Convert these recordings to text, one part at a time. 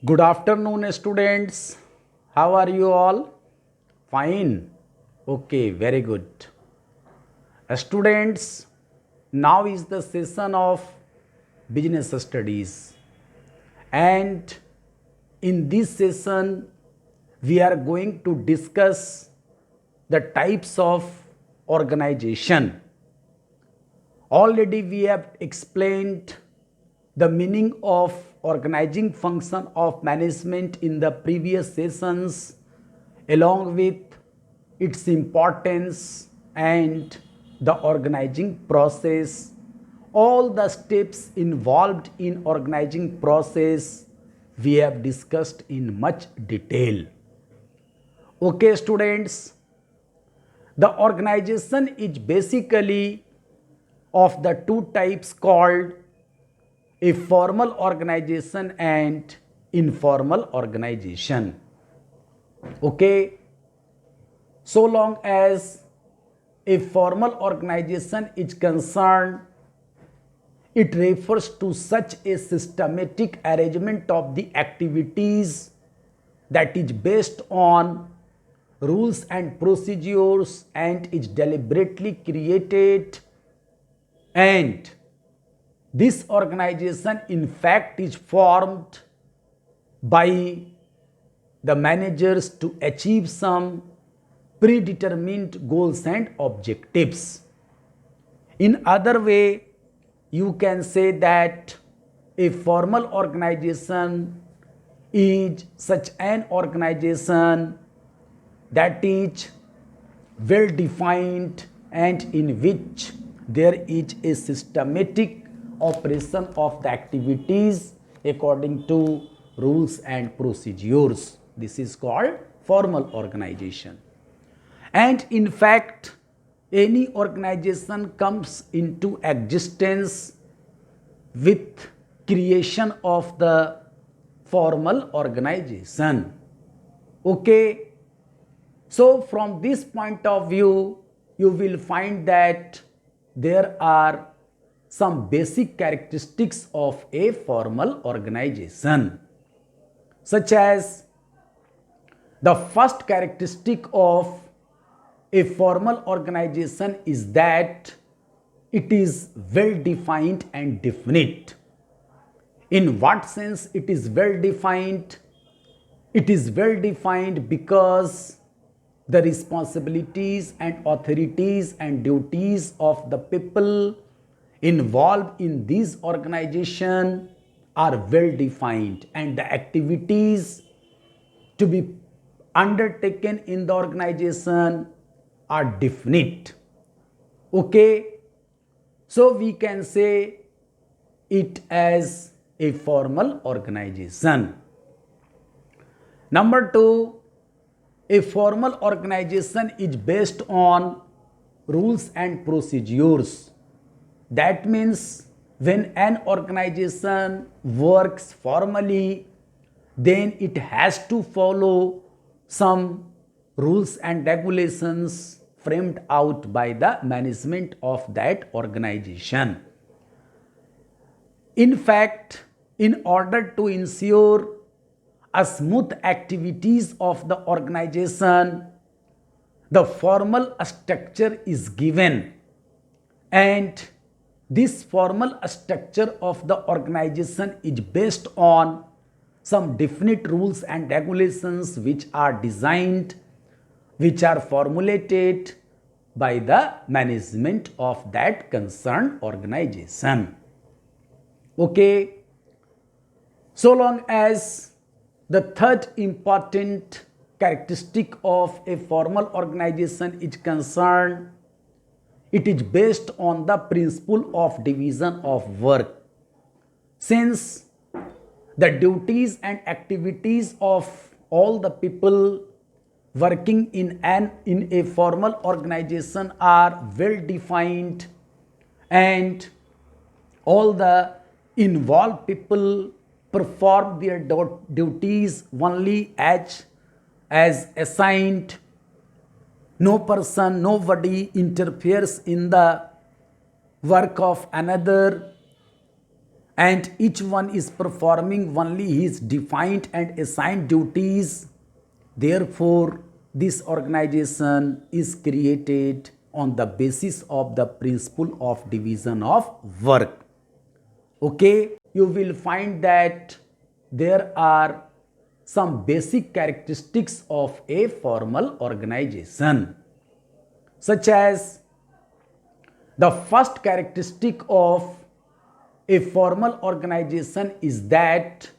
Good afternoon, students. How are you all? Fine. Okay, very good. Students, now is the session of business studies. And in this session, we are going to discuss the types of organization. Already we have explained the meaning of organizing function of management in the previous sessions along with its importance and the organizing process, all the steps involved in organizing process we have discussed in much detail. Okay students, the organization is basically of the two types called a formal organization and informal organization. Okay, so long as a formal organization is concerned, it refers to such a systematic arrangement of the activities that is based on rules and procedures and is deliberately created, and this organization in fact is formed by the managers to achieve some predetermined goals and objectives. In other way, you can say that a formal organization is such an organization that is well defined and in which there is a systematic operation of the activities according to rules and procedures. This is called formal organization. And in fact, any organization comes into existence with creation of the formal organization. Okay, so from this point of view, you will find that there are some basic characteristics of a formal organization, such as the first characteristic of a formal organization is that it is well defined and definite. In what sense it is well defined? It is well defined because the responsibilities and authorities and duties of the people involved in this organization are well defined, and the activities to be undertaken in the organization are definite. Okay, so we can say it as a formal organization. Number two, a formal organization is based on rules and procedures. That means when an organization works formally, then it has to follow some rules and regulations framed out by the management of that organization. In fact, in order to ensure a smooth activities of the organization, the formal structure is given, and this formal structure of the organization is based on some definite rules and regulations which are designed, which are formulated by the management of that concerned organization. Okay, so long as the third important characteristic of a formal organization is concerned, it is based on the principle of division of work. Since the duties and activities of all the people working in a formal organization are well defined, and all the involved people perform their duties only as assigned. No person, nobody interferes in the work of another, and each one is performing only his defined and assigned duties. Therefore, this organization is created on the basis of the principle of division of work. Okay, you will find that there are some basic characteristics of a formal organization, such as the first characteristic of a formal organization is that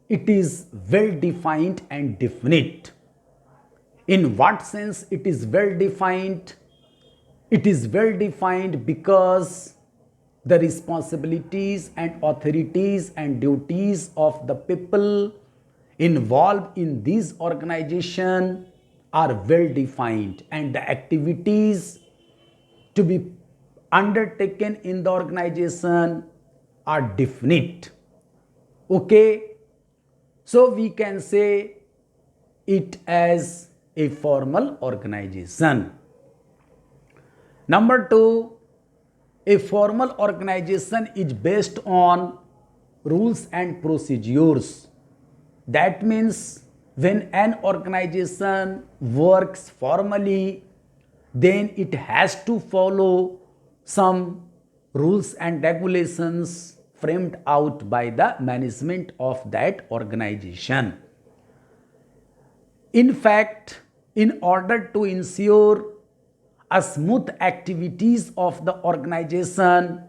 it is well defined and definite. In what sense it is well defined? It is well defined because the responsibilities and authorities and duties of the people involved in this organization are well defined, and the activities to be undertaken in the organization are definite. Okay, so we can say it as a formal organization. Number two, a formal organization is based on rules and procedures. That means when an organization works formally, then it has to follow some rules and regulations framed out by the management of that organization. In fact, in order to ensure a smooth activities of the organization,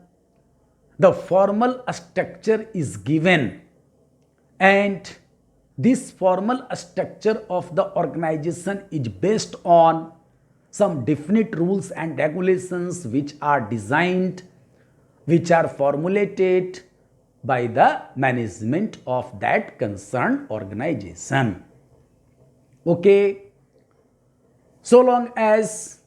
the formal structure is given, and this formal structure of the organization is based on some definite rules and regulations which are designed, which are formulated by the management of that concerned organization. Okay, so long as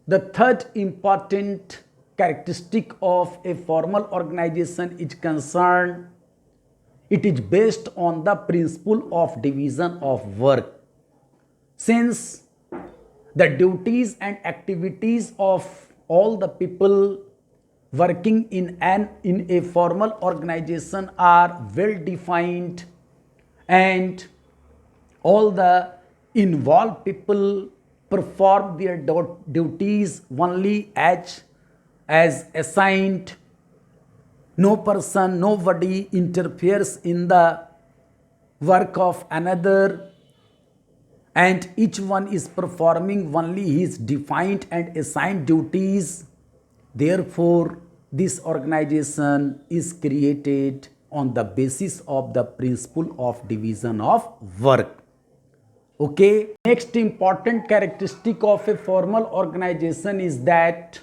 the third important characteristic of a formal organization is concerned, it is based on the principle of division of work. Since the duties and activities of all the people working in a formal organization are well defined, and all the involved people perform their duties only as assigned. No person, nobody interferes in the work of another, and each one is performing only his defined and assigned duties. Therefore, this organization is created on the basis of the principle of division of work. Okay, next important characteristic of a formal organization is that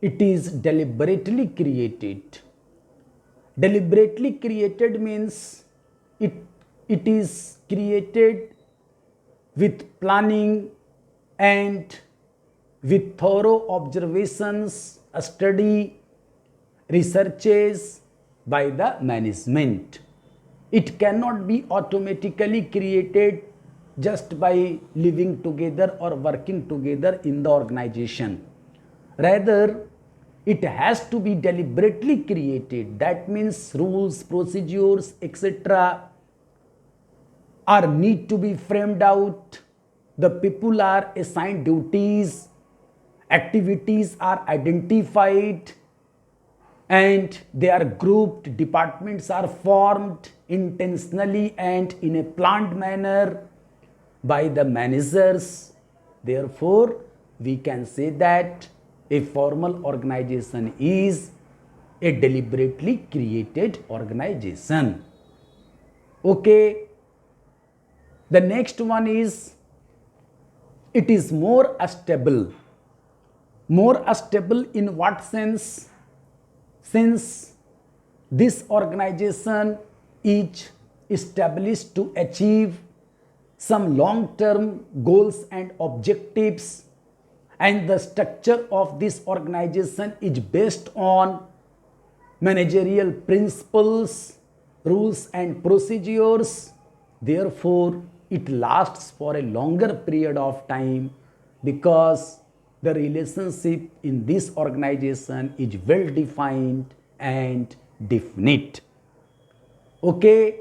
it is deliberately created. Deliberately created means it is created with planning and with thorough observations, study, researches by the management. It cannot be automatically created just by living together or working together in the organization. Rather, it has to be deliberately created. That means rules, procedures, etc. are need to be framed out. The people are assigned duties, activities are identified, and they are grouped, departments are formed intentionally and in a planned manner by the managers. Therefore, we can say that a formal organization is a deliberately created organization. Okay, the next one is it is more stable. More stable in what sense? Since this organization is established to achieve some long-term goals and objectives, and the structure of this organization is based on managerial principles, rules and procedures. Therefore, it lasts for a longer period of time because the relationship in this organization is well defined and definite. Okay,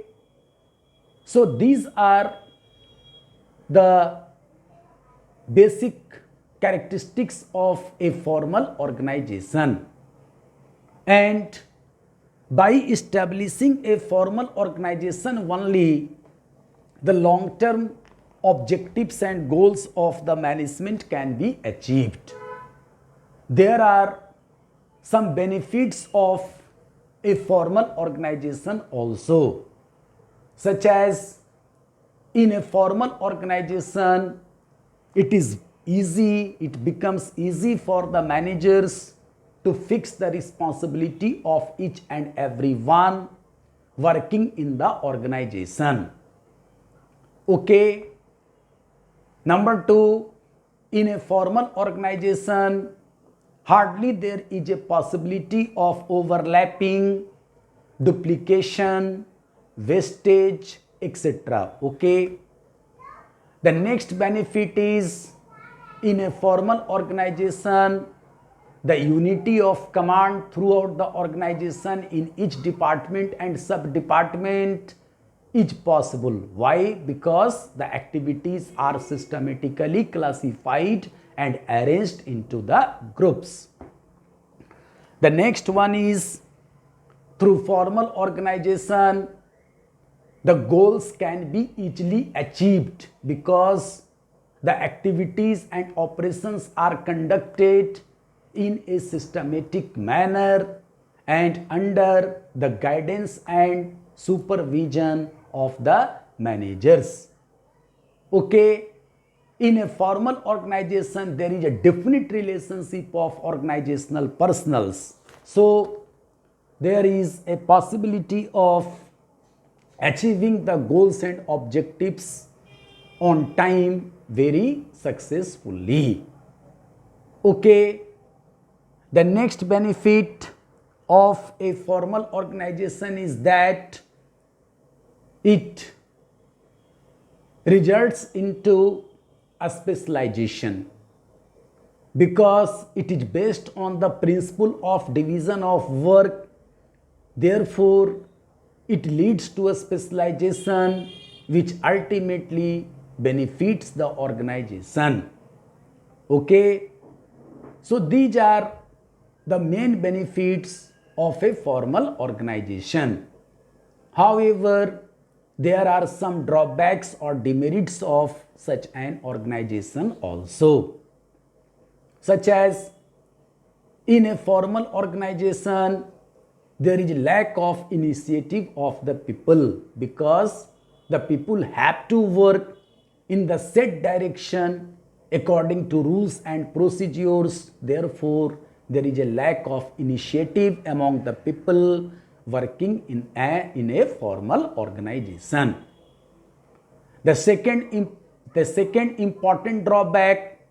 so these are the basic characteristics of a formal organization, and by establishing a formal organization only, the long term objectives and goals of the management can be achieved. There are some benefits of a formal organization also, such as in a formal organization, it becomes easy for the managers to fix the responsibility of each and every one working in the organization. Okay. Number two, in a formal organization, hardly there is a possibility of overlapping, duplication, wastage, etc. Okay. The next benefit is, in a formal organization, the unity of command throughout the organization in each department and sub-department is possible. Why? Because the activities are systematically classified and arranged into the groups. The next one is, through formal organization, the goals can be easily achieved because the activities and operations are conducted in a systematic manner and under the guidance and supervision of the managers. Okay, in a formal organization, there is a definite relationship of organizational personals. So, there is a possibility of achieving the goals and objectives on time very successfully. Okay, the next benefit of a formal organization is that it results into a specialization because it is based on the principle of division of work. Therefore, it leads to a specialization which ultimately benefits the organization. Okay, so these are the main benefits of a formal organization. However, there are some drawbacks or demerits of such an organization also, such as in a formal organization, there is lack of initiative of the people because the people have to work in the set direction according to rules and procedures. Therefore, there is a lack of initiative among the people working in a formal organization. The second important drawback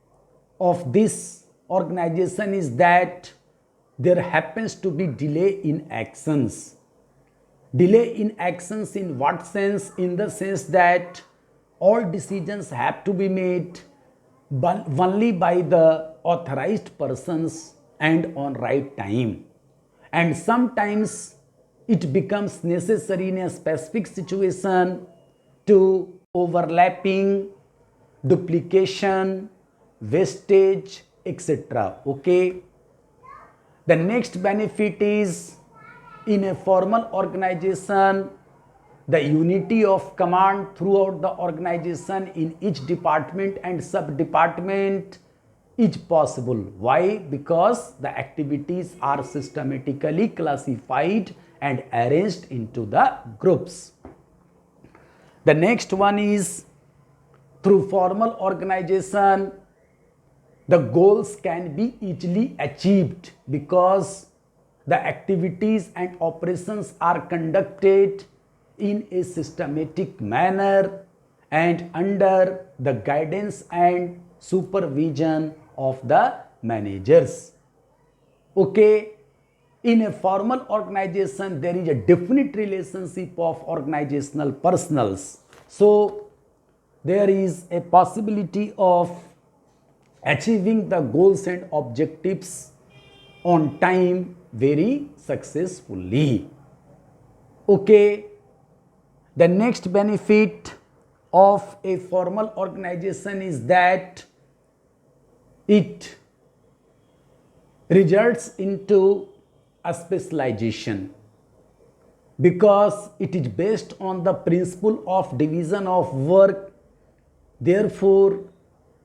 of this organization is that there happens to be delay in actions. Delay in actions in what sense? In the sense that all decisions have to be made only by the authorized persons and on right time. And sometimes it becomes necessary in a specific situation to overlapping, duplication, wastage, etc. Okay. The next benefit is, in a formal organization, the unity of command throughout the organization in each department and sub-department is possible. Why? Because the activities are systematically classified and arranged into the groups. The next one is, through formal organization, the goals can be easily achieved because the activities and operations are conducted in a systematic manner and under the guidance and supervision of the managers. Okay, in a formal organization, there is a definite relationship of organizational personals. So, there is a possibility of achieving the goals and objectives on time very successfully. Okay, the next benefit of a formal organization is that it results into a specialization because it is based on the principle of division of work. Therefore,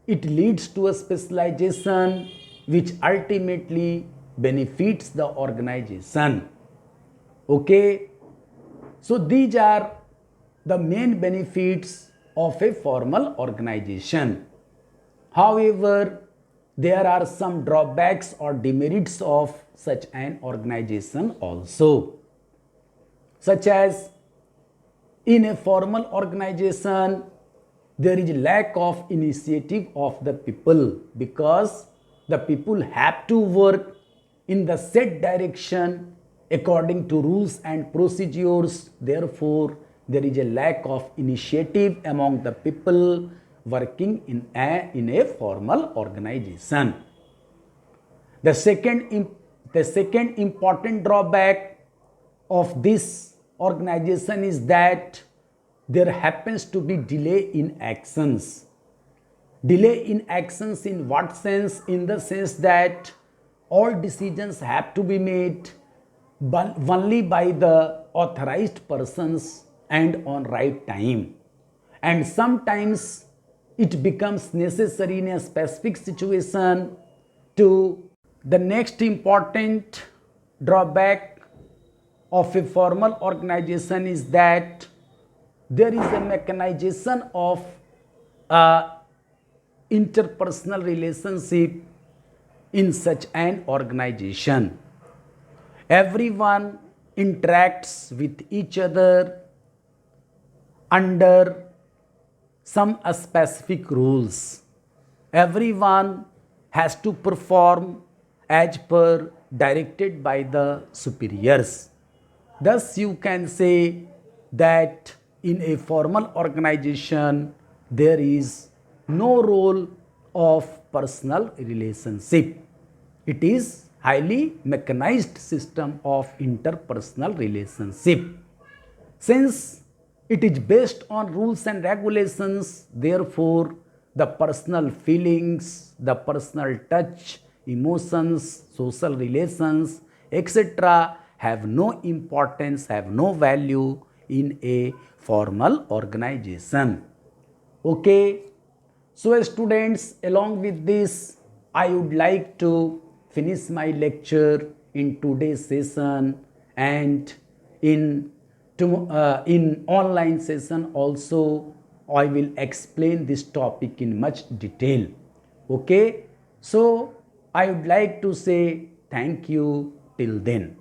it leads to a specialization which ultimately benefits the organization. Okay, so these are the main benefits of a formal organization. However, there are some drawbacks or demerits of such an organization also, such as in a formal organization there is lack of initiative of the people because the people have to work in the set direction according to rules and procedures. Therefore, there is a lack of initiative among the people working in a formal organization. The second important drawback of this organization is that there happens to be delay in actions. Delay in actions in what sense? In the sense that all decisions have to be made only by the authorized persons and on right time. And sometimes it becomes necessary in a specific situation to. The next important drawback of a formal organization is that there is a mechanization of interpersonal relationship in such an organization. Everyone interacts with each other under some specific rules. Everyone has to perform as per directed by the superiors. Thus, you can say that in a formal organization there is no role of personal relationship. It is highly mechanized system of interpersonal relationship. Since it is based on rules and regulations, therefore the personal feelings, the personal touch, emotions, social relations, etc. have no importance, have no value in a formal organization. Okay, so students, along with this, I would like to finish my lecture in today's session, and in online session also I will explain this topic in much detail. Okay, so I would like to say thank you till then.